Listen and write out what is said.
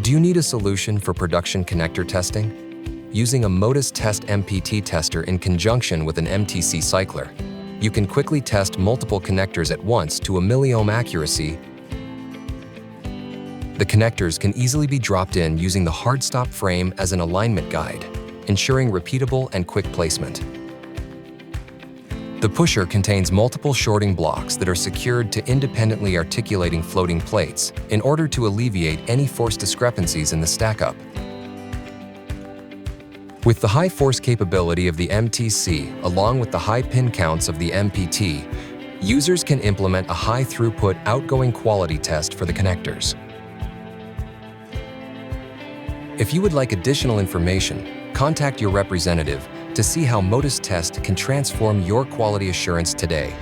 Do you need a solution for production connector testing? Using a Modus Test MPT Tester in conjunction with an MTC-Cycler, you can quickly test multiple connectors at once to a milliohm accuracy. The connectors can easily be dropped in using the hardstop frame as an alignment guide, ensuring repeatable and quick placement. The pusher contains multiple shorting blocks that are secured to independently articulating floating plates in order to alleviate any force discrepancies in the stackup. With the high force capability of the MTC along with the high pin counts of the MPT, users can implement a high-throughput outgoing quality test for the connectors. If you would like additional information, contact your representative to see how Modus Test can transform your quality assurance today.